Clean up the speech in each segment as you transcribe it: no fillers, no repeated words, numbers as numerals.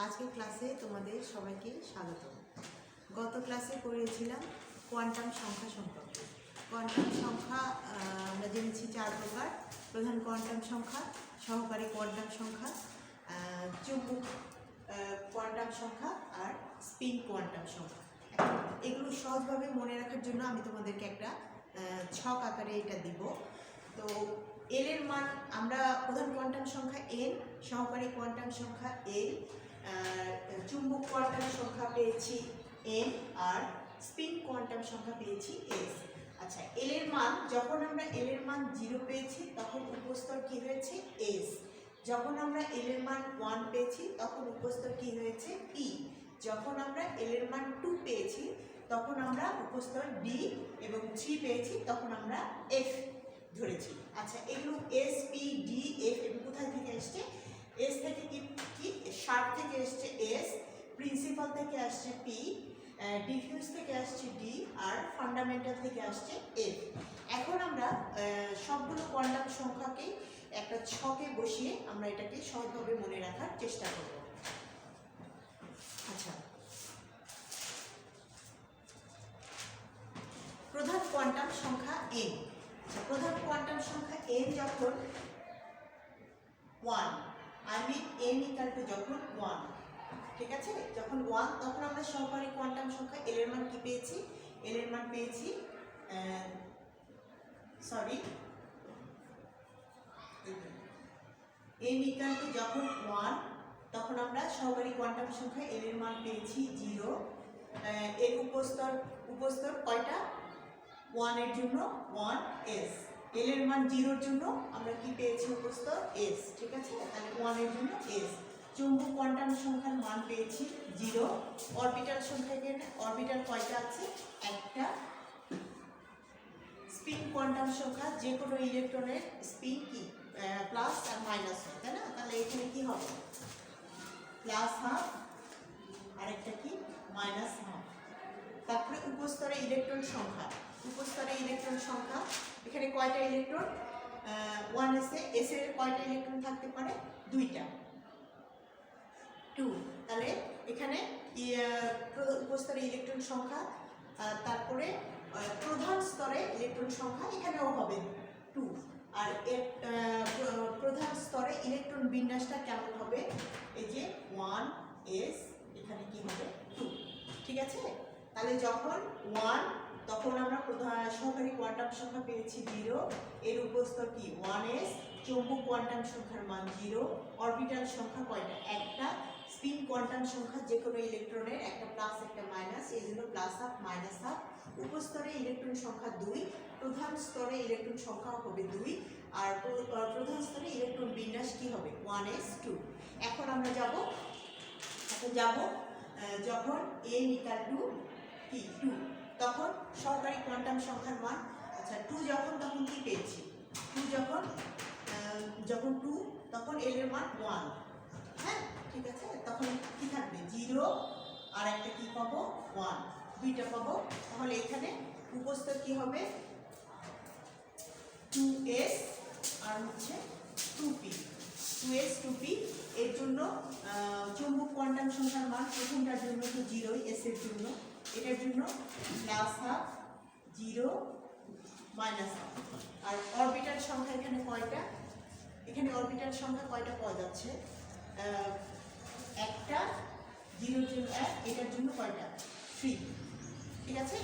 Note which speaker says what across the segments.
Speaker 1: আজকের ক্লাসে তোমাদের সবাইকে স্বাগত। গত ক্লাসে পড়িয়েছিলাম কোয়ান্টাম সংখ্যা সম্পর্কে। কোয়ান্টাম সংখ্যা আমরা জেনেছি 4 প্রকার: প্রধান কোয়ান্টাম সংখ্যা, সহকারী কোয়ান্টাম সংখ্যা, চুম্বক কোয়ান্টাম সংখ্যা আর স্পিন কোয়ান্টাম সংখ্যা। এগুলো সহজভাবে মনে রাখার জন্য আমি তোমাদেরকে একটা ছক আকারে এটা দিব। তো এল এর মান আমরা প্রধান কোয়ান্টাম সংখ্যা এন, সহকারী কোয়ান্টাম সংখ্যা এল, চুম্বক কোয়ান্টাম সংখ্যা পেয়েছি এন আর স্পিন কোয়ান্টাম সংখ্যা পেয়েছি এস। আচ্ছা, এল এর মান যখন আমরা এল এর মান 0 পেয়েছি তখন উপস্তর কি হয়েছে? এস। যখন আমরা এল এর মান 1 পেয়েছি তখন উপস্তর কি হয়েছে? পি। যখন আমরা এল এর মান 2 পেয়েছি তখন আমরা উপস্তর ডি এবং 3 পেয়েছি তখন আমরা এফ ধরেছি। আচ্ছা, এগুলো এস, পি, ডি, এফ এগুলো কোথায় থেকে এসছে? এস থেকে কি শার্প থেকে এসছে এস, প্রিন্সিপাল থেকে আসছে পি, ডিফিউজ থেকে আসছে ডি আর ফান্ডামেন্টাল থেকে আসছে এফ। এখন আমরা সবগুলো কোয়ান্টাম সংখ্যাকে একটা ছকে বসিয়ে আমরা এটাকে সহজভাবে মনে রাখার চেষ্টা করব। আচ্ছা, প্রধান কোয়ান্টাম সংখ্যা এন। প্রধান কোয়ান্টাম সংখ্যা এন যখন 1, আমি এন ইকাল টু যখন 1, ঠিক আছে, যখন 1 তখন আমরা সহকারী কোয়ান্টাম সংখ্যা এল এর মান কি পেয়েছি? এল এর মান পেয়েছি এন ইকাল টু যখন 1 তখন আমরা সহকারী কোয়ান্টাম সংখ্যা এল এর মান পেয়েছি 0। এর উপস্তর কয়টা? 1 এর জন্য 1 এস। এল এর মান 0 এর জন্য আমরা কি পেয়েছি? উপস্তর এস, ঠিক আছে, তাহলে 1 এর জন্য এস। চুম্বক কোয়ান্টাম সংখ্যার মান পেয়েছি 0। অরবিটাল সংখ্যা, এখানে অরবিটাল কয়টা আছে? একটা। স্পিন কোয়ান্টাম সংখ্যা, যে কোনো ইলেকট্রনের স্পিন কি প্লাস আর মাইনাস হয়, তাই না? তাহলে এখানে কি হবে? প্লাস হাফ আর একটা কি মাইনাস হাফ। তারপরে উপস্তরে ইলেকট্রন সংখ্যা, উপস্তরে ইলেকট্রন সংখ্যা এখানে কয়টা ইলেকট্রন? 1 এস এর কয়টা ইলেকট্রন থাকতে পারে? 2টা, 2। তাহলে এখানে উপস্তরে ইলেকট্রন সংখ্যা, তারপরে প্রধান স্তরে ইলেকট্রন সংখ্যা এখানেও হবে 2। আর এর প্রধান স্তরে ইলেকট্রন বিন্যাসটা কেমন হবে? এই যে 1 এস, এখানে কি হবে? 2, ঠিক আছে। তাহলে যখন 1 তখন আমরা সহকারী কোয়ান্টাম সংখ্যা পেয়েছি 0, এর উপস্তর কি 1s, চৌম্বক কোয়ান্টাম সংখ্যার মান 0, অরবিটাল সংখ্যা কয়টা? একটা। স্পিন কোয়ান্টাম সংখ্যা যে কোনো ইলেকট্রনের একটা প্লাস একটা মাইনাস, এই জন্য প্লাস হাফ মাইনাস হাফ। উপস্তরে ইলেকট্রন সংখ্যা 2, প্রধান স্তরে ইলেকট্রন সংখ্যা হবে 2 আর প্রধান স্তরে ইলেকট্রন বিন্যাস কি হবে? 1s 2। এখন আমরা যাব যখন n ইকুয়াল টু কি 2 তখন সহকারী কোয়ান্টাম সংখ্যার মান। আচ্ছা, 2 যখন তখন কি পেয়েছি? 2 যখন 2 তখন এল এর মান 1, হ্যাঁ, ঠিক আছে। তখন কি থাকবে? 0 আর একটা কি পাবো? 1, 2টা পাবো। তাহলে এখানে উপস্তর কি হবে? 2s আর হচ্ছে 2p, 2s 2p। এর জন্য চৌম্বক কোয়ান্টাম সংখ্যার মান প্রথমটার জন্য তো 0, এস এর জন্য, এটার জন্য প্লাস হাফ 0 মাইনাস হাফ। আর অরবিটাল সংখ্যা এখানে কয়টা? এখানে অরবিটাল সংখ্যা কয়টা পাওয়া যাচ্ছে? একটা, 0 এর জন্য 1, এটার জন্য কয়টা? 3, ঠিক আছে।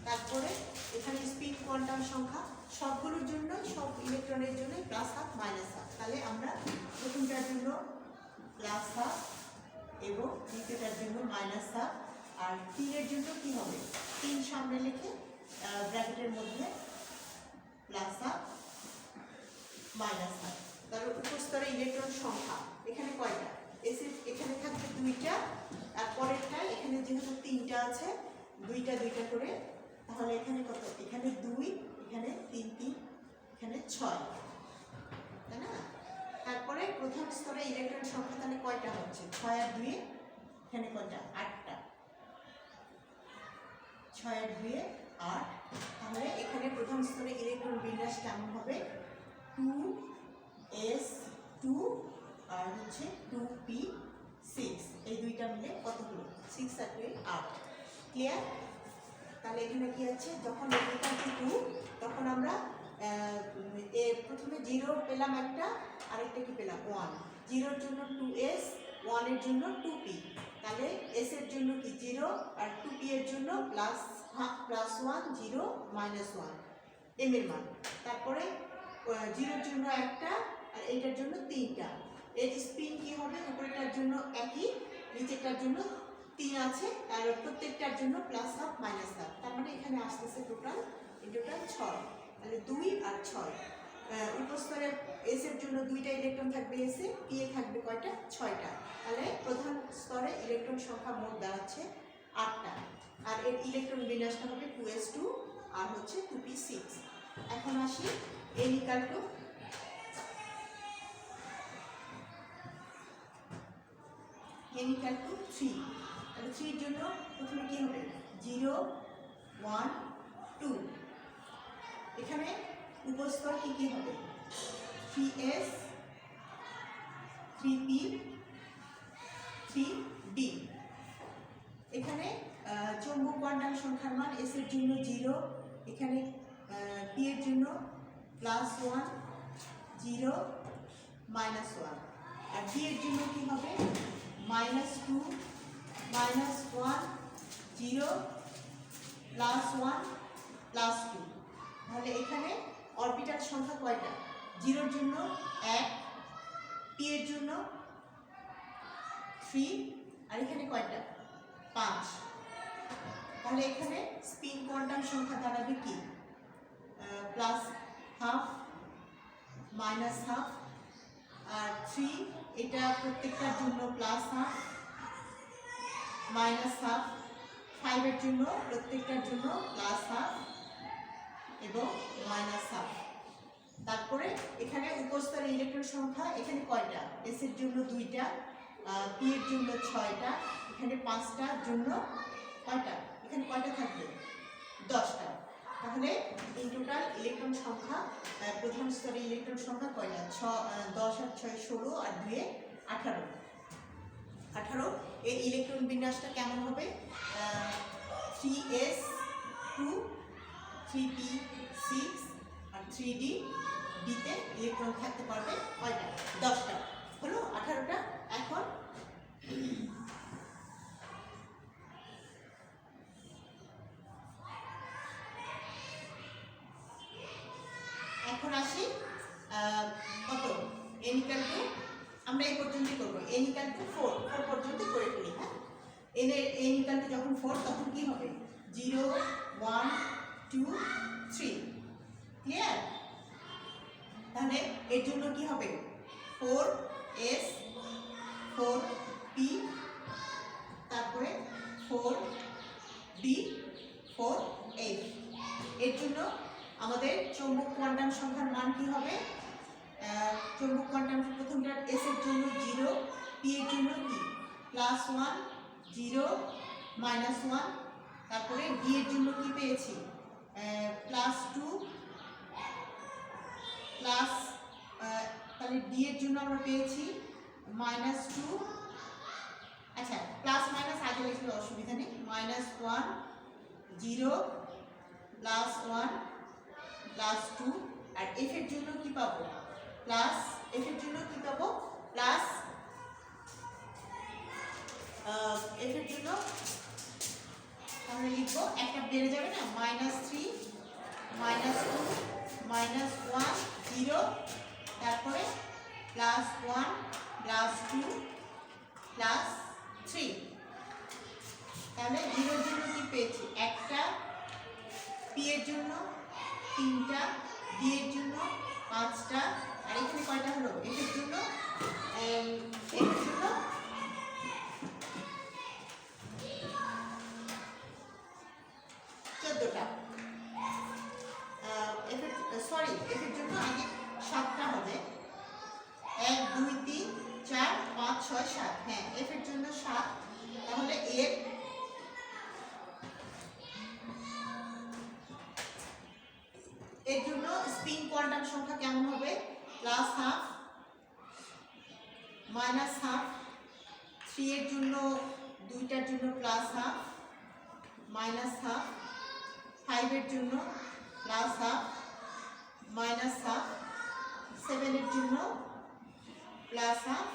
Speaker 1: তারপরে এখানে স্পিন কোয়ান্টাম সংখ্যা সবগুলোর জন্য, সব ইলেকট্রনের জন্য প্লাস হাফ মাইনাস হাফ। তাহলে আমরা প্রথমটার জন্য প্লাস হাফ এবং দ্বিতীয়টার জন্য মাইনাস হাফ। আর 3 এর জন্য কি হবে? 3 সামনে লিখে ব্র্যাকেটের মধ্যে প্লাস হাফ মাইনাস হাফ। তার উপস্তরে ইলেকট্রন সংখ্যা এখানে কয়টা? এখানে থাকবে 2টা আর পরেরটায় এখানে যেহেতু 3টা আছে 2টা করে, তাহলে এখানে কত? এখানে 2, এখানে 3 3, এখানে 6, তাই না? তারপরে প্রথম স্তরে ইলেকট্রন সংখ্যা তাহলে কয়টা হচ্ছে? 6 আর 2, এখানে কয়টা? 8টা, 6 আর 2 8। তাহলে এখানে প্রথম স্তরে ইলেকট্রন বিন্যাস কেমন হবে? 2s 2 আর হচ্ছে 2p 6। এই দুইটা মিলে কত হলো 6 আর 2 8। ক্লিয়ার? তাহলে এখানে কি আছে, যখন এটা 2 তখন আমরা প্রথমে 0 পেলাম একটা, আরেকটা কি পেলাম 1। 0-এর জন্য 2s, 1-এর জন্য 2p। তাহলে s এর জন্য কি 0 আর 2p এর জন্য +1 0 -1 m এর মান। তারপরে 0-এর জন্য একটা আর এইটার জন্য 3টা। এর স্পিন কি হবে, উপরেরটার জন্য একই, নিচেরটার জন্য 3 আছে, আর প্রত্যেকটার জন্য +1/2 -1/2। তার মানে এখানে আসতেছে টোটাল 6। তাহলে 2 আর 6। উপস্তরে এস এর জন্য 2টা ইলেকট্রন থাকবে, এস এ, পি এ থাকবে কয়টা 6টা। তাহলে প্রধান স্তরে ইলেকট্রন সংখ্যা মোট দাঁড়াচ্ছে 8টা। আর এর ইলেকট্রন বিন্যাসটা হবে 2s2 আর হচ্ছে 2p6। এখন আসি n = n = 3। তাহলে 3 এর জন্য প্রথমে কি হবে 0 1 2। এখানে উপস্তর কি কি হবে 3s 3p 3d। এখানে চৌম্বক কোয়ান্টাম সংখ্যার মান s এর জন্য 0, এখানে p এর জন্য +1 0 -1, আর d এর জন্য কি হবে -2 -1 0 +1 +2। তাহলে এখানে অরবিটাল সংখ্যা কয়টা 0-এর জন্য 1, p এর জন্য 3, আর এখানে কয়টা 5। তাহলে এখানে স্পিন কোয়ান্টাম সংখ্যা দাঁড়াবে কি +1/2 -1/2 আর 3, এটা প্রত্যেকটার জন্য +1/2 -1/2। 5 এর জন্য প্রত্যেকটার জন্য +1/2 এবং -1/2। তারপরে এখানে উপস্তরে ইলেকট্রন সংখ্যা এখানে কয়টা s এর জন্য 2টা, p এর জন্য 6টা, এখানে 5টার জন্য কয়টা, এখানে কয়টা থাকবে 10টা। তাহলে ইন টোটাল ইলেকট্রন সংখ্যা প্রথম স্তরে ইলেকট্রন সংখ্যা কয়টা 10 আর 6 16 আর 2 18। এই ইলেকট্রন বিন্যাসটা কেমন হবে 3s2 3p6 আর 3d, ডিতে ইলেকট্রন থাকতে পারবে কয়টা 10টা। হলো 18টা। এখন আসি কত n = আমরা এই পর্যন্তই করবো, n = 4 পর্যন্ত করে ফেলি। হ্যাঁ, n = যখন 4 তখন কি হবে 0 1 2 3। ক্লিয়ার? তাহলে এর জন্য কি হবে 4s 4p, তারপরে 4d 4f। এর জন্য আমাদের চৌম্বক কোয়ান্টাম সংখ্যার মান কি হবে চৌম্বক কোয়ান্টাম প্রথমটার s এর জন্য 0, p এর জন্য কি +1 0 -1, তারপরে d এর জন্য কি পেয়েছি +2 প্লাস, তাহলে d এর জন্য আমরা পেয়েছি -2। আচ্ছা, প্লাস মাইনাস আগে লিখলে অসুবিধা নেই, -1 0 +1 +2। আর f এর জন্য কি পাবো প্লাস, f এর জন্য কি পাবো প্লাস, f এর জন্য আমরা লিখবো একটা বেড়ে যাবে না -3 -2 -1 0, তারপরে +1 +2 +3। তাহলে 0 এর জন্য কি পেয়েছি একটা, p এর জন্য 3টা, d এর জন্য 5টা, আর এখানে কয়টা হলো f এর জন্য 14টা। f এর জন্য আগে 7টা হবে 1 2 3 4 5 6 7। হ্যাঁ, f এর জন্য 7। তাহলে এর জন্য স্পিন কোয়ান্টাম সংখ্যা কেমন হবে +1/2 -1/2 3 এর জন্য দুইটার জন্য প্লাস হাফ মাইনাস হাফ, 5 এর জন্য প্লাস হাফ মাইনাস হাফ, 7 এর জন্য প্লাস হাফ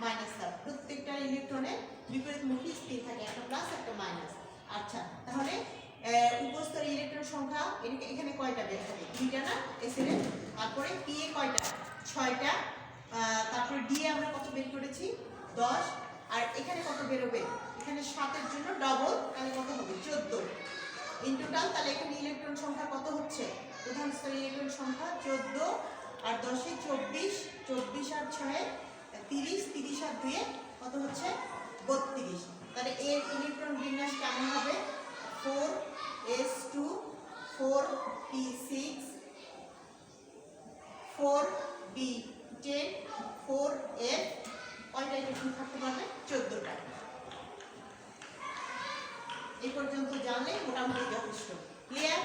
Speaker 1: মাইনাস হাফ। প্রত্যেকটা ইলেকট্রনের বিপরীতমুখী স্থির থাকে, একটা প্লাস একটা মাইনাস। আচ্ছা, তাহলে উপস্তরে ইলেকট্রন সংখ্যা এখানে কয়টা বের হবে? 2টা না এসএন এর। তারপরে পি এ কয়টা? 6টা। তারপরে ডি এ আমরা কত বের করেছি? 10। আর এখানে কত বেরোবে? এখানে 7 এর জন্য ডবল, তাহলে কত হবে? 14 ইন টোটাল। তাহলে এখানে ইলেকট্রন সংখ্যা কত হচ্ছে? প্রধান স্তরে ইলেকট্রন সংখ্যা 14 আর 10 এ 24, 24 আর 6 30, 30 আর 2 কত হচ্ছে? 32। তাহলে এর ইলেকট্রন বিন্যাস কেমন হবে? 4s2 4p6 4b10 4f কয়টা ইলেকট্রন থাকতে পারবে? 14টা। এই পর্যন্ত জানলে মোটামুটি যথেষ্ট। ক্লিয়ার?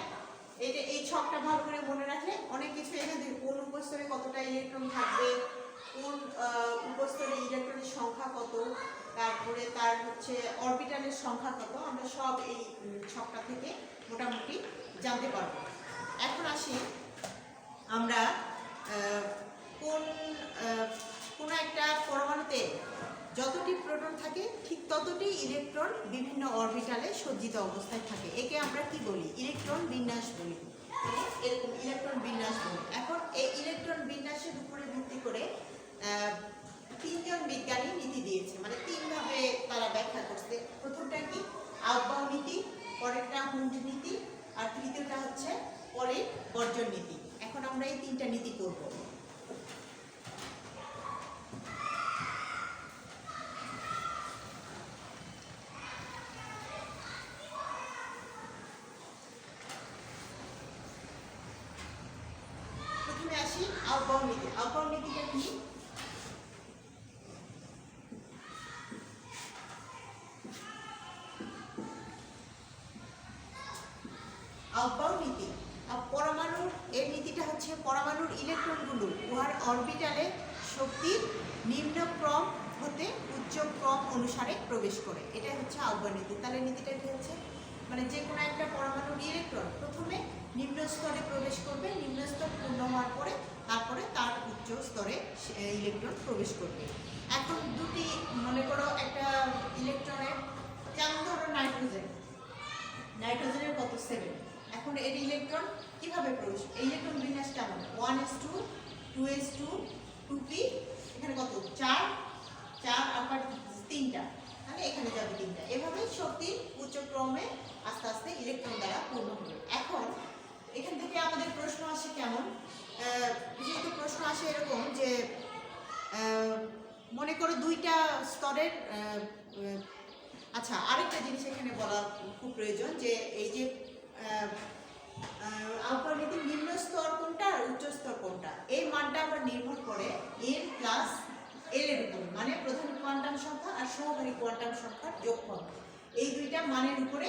Speaker 1: এটা এই ছকটা ভালো করে মনে রাখলে অনেক কিছু এখানে কোন উপস্তরে কতটা ইলেকট্রন থাকবে, কোন উপস্তরে ইলেকট্রনের সংখ্যা কত, তারপরে তার হচ্ছে অরবিটালের সংখ্যা কত, আমরা সব এই ছকটা থেকে মোটামুটি জানতে পারবো। এখন আসি আমরা কোন একটা পরমাণুতে যতটি প্রোটন থাকে ঠিক ততটি ইলেকট্রন বিভিন্ন অরবিটালে সজ্জিত অবস্থায় থাকে। একে আমরা কি বলি? ইলেকট্রন বিন্যাস বলি। এরকম ইলেকট্রন বিন্যাস বলি। এখন এই ইলেকট্রন বিন্যাসের উপরে ভিত্তি করে 3জন বিজ্ঞানী নীতি দিয়েছে, মানে 3 ভাবে তারা ব্যাখ্যা করছে। প্রথমটা কি? আউটবাউ নীতি, পরেরটা হুন্ড নীতি, আর তৃতীয়টা হচ্ছে পরের বর্জন নীতি। এখন আমরা এই 3টা নীতি করব। প্রথমে আসি আউটবাউ নীতি। আউটবাউ নীতিটা কি? আউটবাউ নীতি পরমাণুর এর নীতিটা হচ্ছে পরমাণুর ইলেকট্রনগুলো উহার অরবিটালে শক্তির নিম্ন ক্রম হতে উচ্চ ক্রম অনুসারে প্রবেশ করে। এটাই হচ্ছে আউটবাউ নীতি। তাহলে নীতিটা কি হচ্ছে? মানে যে কোনো একটা পরমাণুর ইলেকট্রন প্রথমে নিম্ন স্তরে প্রবেশ করবে, নিম্ন স্তর পূর্ণ হওয়ার পরে তারপরে তার উচ্চ স্তরে ইলেকট্রন প্রবেশ করবে। এখন দুটি মনে করো একটা ইলেকট্রনের, যেমন ধরো নাইট্রোজেনের কত? 7। এখন এর ইলেকট্রন কিভাবে প্রবেশ? এই ইলেকট্রন বিন্যাস কেমন? 1s2 2s2 2p, এখানে কত? 4 আবার 3টা, তাহলে এখানে যাবে 3টা। এভাবে শক্তির উচ্চ ক্রমে আস্তে আস্তে ইলেকট্রন দ্বারা পূর্ণ হবে। এখন এখান থেকে আমাদের প্রশ্ন আসে কেমন? বিশেষত প্রশ্ন আসে এরকম যে মনে করো 2টা স্তরের। আচ্ছা, আরেকটা জিনিস এখানে বলা খুব প্রয়োজন যে এই যে আউটবাউ নীতির নিম্ন স্তর কোনটা আর উচ্চ স্তর কোনটা, এই মানটা আবার নির্ভর করে n প্লাস l এর উপরে, মানে প্রধান কোয়ান্টাম সংখ্যা আর সহকারী কোয়ান্টাম সংখ্যার যোগফল। এই দুইটা মানের উপরে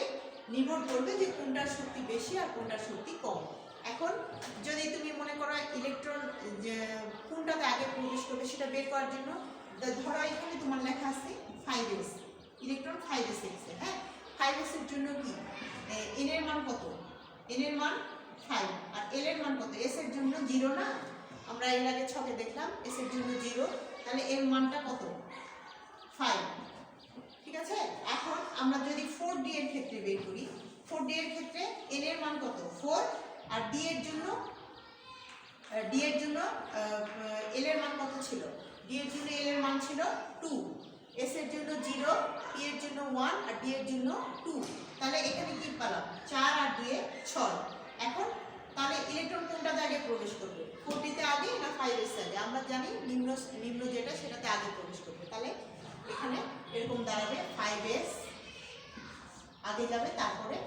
Speaker 1: নির্ভর করবে যে কোনটার শক্তি বেশি আর কোনটার শক্তি কম। এখন যদি তুমি মনে করো ইলেকট্রন কোনটাতে আগে প্রবেশ করবে সেটা বের করার জন্য, ধরো এখানে তোমার লেখা আছে 5s, ইলেকট্রন 5s এ। হ্যাঁ, 5s এর জন্য কি n এর মান কত? n এর মান 5 আর l এর মান কত? s এর জন্য 0 না? আমরা এর আগে ছকে দেখলাম s এর জন্য 0, তাহলে এর মানটা কত? 5। ঠিক আছে। এখন আমরা যদি 4d এর ক্ষেত্রে বের করি, 4d এর ক্ষেত্রে n এর মান কত? 4 আর d এর জন্য l এর মান কত ছিল? d এর জন্য l এর মান ছিল 2, s এর জন্য 0, p এর জন্য 1 আর d এর জন্য 2। তাহলে এখানে কি পেলাম? 4 আর 2 6। এখন তাহলে ইলেকট্রন কোনটাতে আগে প্রবেশ করবে? 4d তে আগে না 5s আগে? আমরা জানি নিম্ন যেটা সেটাতে আগে প্রবেশ করবে। তাহলে এখানে এরকম দাঁড়াবে 5s আগে যাবে, তারপরে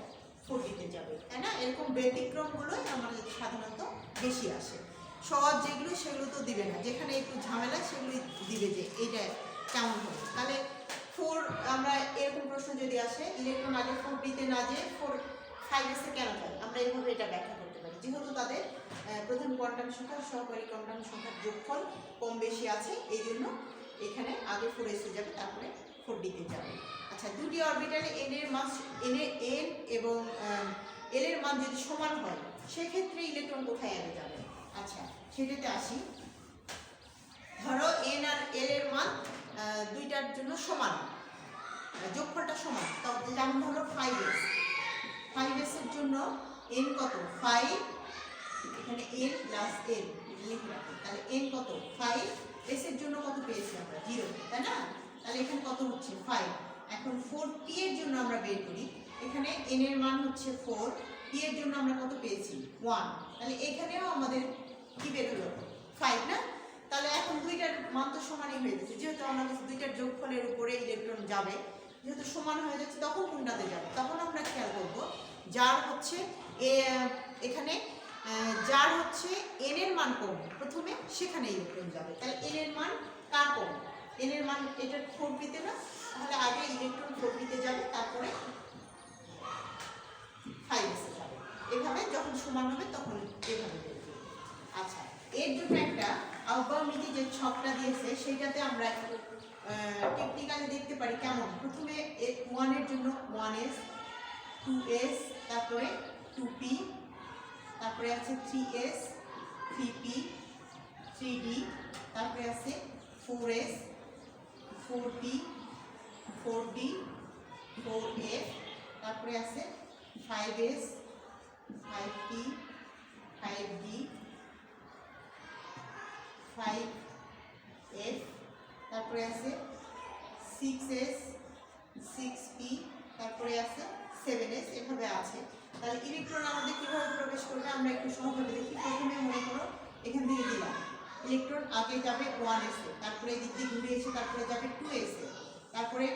Speaker 1: 4d তে যাবে, তাই না? এরকম ব্যতিক্রমগুলোই আমাদের সাধারণত বেশি আসে। সহজ যেগুলো সেগুলো তো দিবে না, যেখানে একটু ঝামেলা সেগুলোই দিবে যে এইটা কেমন হবে। তাহলে 4 আমরা এরকম প্রশ্ন যদি আসে ইলেকট্রন আগে 4d তে না যেয়ে 5s এ কেন যায়, আমরা এইভাবে এটা ব্যাখ্যা করতে পারি। যেহেতু তাদের প্রধান কোয়ান্টাম সংখ্যা সহকারী কোয়ান্টাম সংখ্যার যোগফল কম বেশি আছে, এই জন্য এখানে আগে 4s যাবে, তারপরে 4d তে যাবে। আচ্ছা, দুটি অরবিটালে n এর মান n এবং l এর মান যদি সমান হয় সেক্ষেত্রে ইলেকট্রন কোথায় আগে যাবে। আচ্ছা, সেটাতে আসি। ধরো n আর l এর মান দুইটার জন্য সমান, যোগফলটা সমান। যেমন হলো 5s এর জন্য n কত 5, এখানে n প্লাস n লিখে রাখো। তাহলে n কত 5, s এর জন্য কত পেয়েছি আমরা 0, তাই না? তাহলে এখানে কত হচ্ছে 5। এখন 4p এর জন্য আমরা বের করি। এখানে n এর মান হচ্ছে 4, p এর জন্য আমরা কত পেয়েছি 1। তাহলে এখানেও আমাদের কি বের হলো 5 না? তাহলে এখন দুইটার মান তো সমানই হয়ে যাচ্ছে, যেহেতু আমরা দুইটার যোগফলের উপরে ইলেকট্রন যাবে, যেহেতু সমান হয়ে যাচ্ছে, তখন কোনটাতে যাবে? তখন আমরা খেয়াল করব যার হচ্ছে এখানে যার হচ্ছে n এর মান কম প্রথমে, সেখানে ইলেকট্রন যাবে। তাহলে n এর মান কার কম? n এর মান এটা 4p তে না, তাহলে আগে ইলেকট্রন 4p তে যাবে, তারপরে 5s এ যাবে। এভাবে যখন সমান হবে তখন এভাবে বের করব। আচ্ছা, এর জন্য একটা আহ্বায়ক নীতি যে ছকটা দিয়েছে সেটাতে আমরা একটু টেকনিক্যালি দেখতে পারি কেমন। প্রথমে 1 এর জন্য 1s, 2s, তারপরে 2p, তারপরে আছে 3s, 3p, 3d, তারপরে আছে 4s, 4p, 4d, 4f, তারপরে আছে 5s, 5p, 5d, 5f, তারপরে আছে 6s, 6p, তারপরে আছে 7s, এভাবে আছে। তাহলে ইলেকট্রন আমাদের কিভাবে প্রবেশ করবে আমরা একটু সহজভাবে দেখি। প্রথমে মনে করো এখান থেকে দিলাম, ইলেকট্রন আগে যাবে 1s এ, তারপরে এদিক দিয়ে ঘুরে এসে তারপরে যাবে 2s এ, তারপরে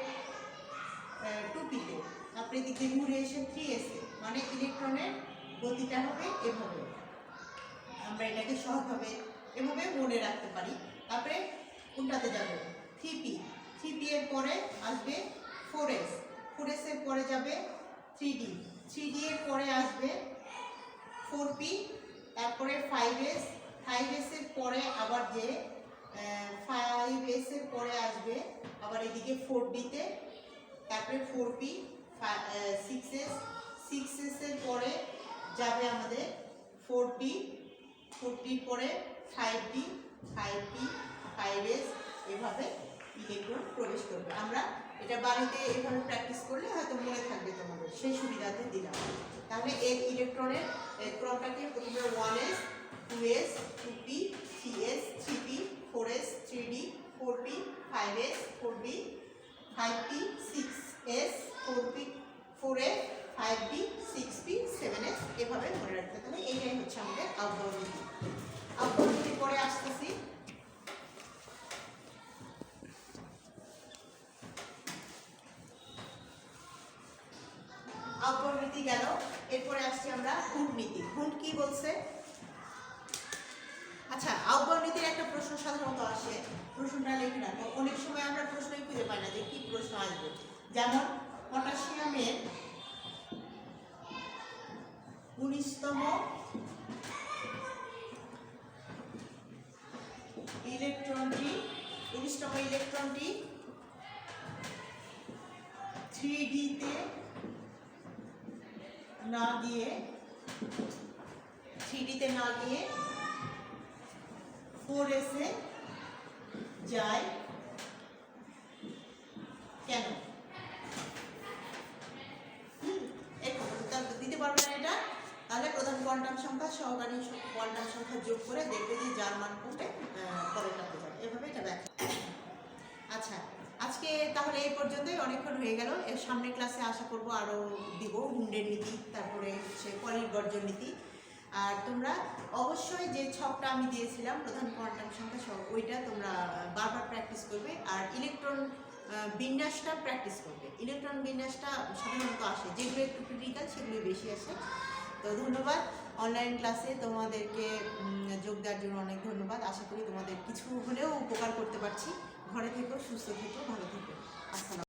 Speaker 1: 2p তে, তারপরে এদিক দিয়ে ঘুরে এসে 3s এ। মানে ইলেকট্রনের গতিটা হবে এভাবে। আমরা এটাকে সহজভাবে এভাবে মনে রাখতে পারি। তারপরে কোনটাতে যাবে 3p, 3p এর পরে আসবে 4s, 4s এর পরে যাবে 3d, 3d এর পরে আসবে 4p, তারপরে 5s, 5s এর পরে আবার যে 5s এর পরে আসবে আবার এদিকে 4d তে, তারপরে 4p, 6s, 6s এর পরে যাবে আমাদের 4d, 4d পরে 5d, 5p, 5s, এভাবে ইলেকট্রন প্রবেশ করবে। আমরা এটা বাড়িতে এভাবে প্র্যাকটিস করলে হয়তো মনে থাকবে তোমাদের, সেই সুবিধাতে দিলাম। তাহলে এই ইলেকট্রনের ক্রমটাকে প্রথমে 1s, 2s, 2p, 3s, 3p, 4s, 3d, 4p, 5s, 4d, 5p, 6s, 4p, 4f, 5d, 6p, 7s, এভাবে মনে রাখতে হবে। এইটাই হচ্ছে আমাদের আহ্বায়ক নীতি। আহ্বায়ক নীতি পরে আসতেছি। আহ্বায়ক নীতি গেল, এরপরে আসছি আমরা হুন্ড নীতি। হুন্ড কি বলছে? আচ্ছা, আহ্বায়ক নীতির একটা প্রশ্ন সাধারণত আসে, প্রশ্নটা লিখে রাখো। অনেক সময় আমরা প্রশ্নই খুঁজে পাই না যে কি প্রশ্ন আসবে। যেমন পটাশিয়ামের 19তম ইলেকট্রনটি 3d তে না গিয়ে 4s এ যায় কেন? দিতে পারবে না এটা? তাহলে প্রধান কোয়ান্টাম সংখ্যা সহকারী কোয়ান্টাম সংখ্যা যোগ করে দেখবে যে যার মান কমবে পরেরটাতে যাবে, এভাবে এটা ব্যাখ্যা। আচ্ছা, আজকে তাহলে এই পর্যন্তই, অনেকক্ষণ হয়ে গেল। এর সামনের ক্লাসে আশা করবো আরও দিব হুন্ডের নীতি, তারপরে হচ্ছে পলির বর্জন নীতি। আর তোমরা অবশ্যই যে ছকটা আমি দিয়েছিলাম প্রধান কোয়ান্টাম সংখ্যা সহ, ওইটা তোমরা বারবার প্র্যাকটিস করবে। আর ইলেকট্রন বিন্যাসটা প্র্যাকটিস করবে। ইলেকট্রন বিন্যাসটা সাধারণত আসে, যেগুলো একটু ক্রিটিক্যাল সেগুলোই বেশি আসে। তো ধন্যবাদ, অনলাইন ক্লাসে তোমাদেরকে যোগ দেওয়ার জন্য অনেক ধন্যবাদ। আশা করি তোমাদের কিছু হলেও উপকার করতে পারছি। ঘরে থেকো, সুস্থ থেকো, ভালো থেকো। আসসালাম।